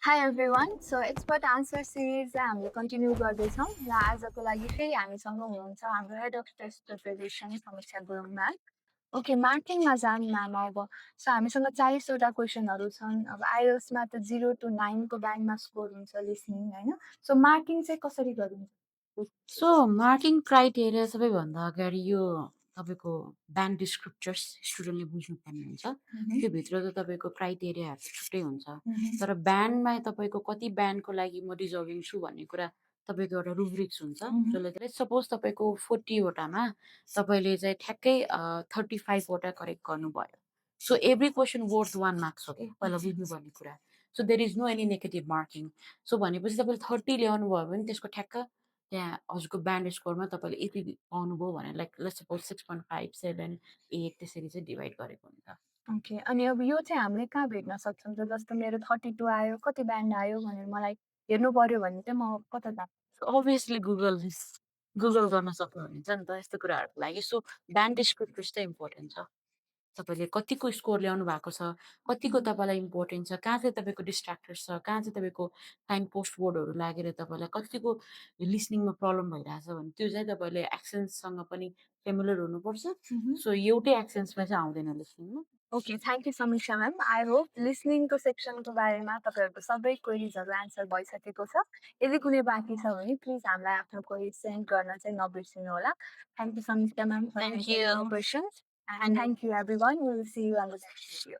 Hi everyone. So expert answer series हामीले continue गर्दैछौँ र आजको लागि फेरि हामीसँग हुनुहुन्छ हाम्रो head of test preparation Samiksha Gurung ma'am. Okay, मार्किङमा जाऊँ म्याम अब। सो हामीसँग 40वटा क्वेसनहरू छन्। अब आइएल्समा त 0 to 9 को ब्यान्डमा स्कोर हुन्छ लिसनिङ होइन। सो मार्किङ चाहिँ कसरी गरिन्छ? सो मार्किङ क्राइटेरिया सबैभन्दा अगाडि यो तपाईँको ब्यान्ड डिस्क्रिप्टर्स स्टुडेन्टले बुझ्नुपर्ने हुन्छ। त्योभित्र त तपाईँको क्राइटेरियाहरू छुट्टै हुन्छ। तर ब्यान्डमा तपाईँको कति ब्यान्डको लागि म डिजर्भिङ छु भन्ने कुरा तपाईँको एउटा रुब्रिक्स हुन्छ। जसले सपोज तपाईँको 40वटामा तपाईँले चाहिँ ठ्याक्कै 35वटा करेक्ट गर्नुभयो। So every question worth 1 marks हो कि पहिला बुझ्नुपर्ने कुरा। So there is no any negative marking. So भनेपछि तपाईँले 30 ल्याउनु भयो भने त्यसको ठ्याक्क त्यहाँ हजुरको ब्यान्ड स्कोरमा तपाईँले यति पाउनुभयो भने लाइक लेट्स सपोज 6.5, 7, 8 त्यसरी चाहिँ डिभाइड गरेको हुन्छ। ओके, अनि अब यो चाहिँ हामीले कहाँ भेट्न सक्छौँ? त जस्तो मेरो 32 आयो, कति ब्यान्ड आयो भनेर मलाई हेर्नु पर्यो भने चाहिँ म कता जानु? अभियसली गुगल गर्न सक्नुहुन्छ नि त यस्तो कुराहरूको लागि। सो ब्यान्ड डिस्क्रिप्टर्स चाहिँ इम्पोर्टेन्ट छ। तपाईँले कतिको स्कोर ल्याउनु भएको छ, कतिको तपाईँलाई इम्पोर्टेन्ट छ, कहाँ चाहिँ तपाईँको डिस्ट्र्याक्टर्स छ, कहाँ चाहिँ तपाईँको टाइम पोस्ट बोर्डहरू लागेर तपाईँलाई कतिको लिसनिङमा प्रब्लम भइरहेछ भने त्यो चाहिँ तपाईँले एक्सेन्ससँग पनि फेमिलर हुनुपर्छ। सो एउटै एक्सेन्समा चाहिँ आउँदैन लिसनिङमा। Okay, thank you Samiksha ma'am. I hope लिसनिङको सेक्सनको बारेमा तपाईँहरूको सबै क्वेरिजहरू एन्सर भइसकेको छ। यदि कुनै बाँकी छ भने प्लिज हामीलाई आफ्नो क्वेरिज सेन्ड गर्न चाहिँ नबिर्सिनु होला। Thank you Samiksha ma'am for Thank answering you. Our questions and thank you everyone. We will see you on the next video.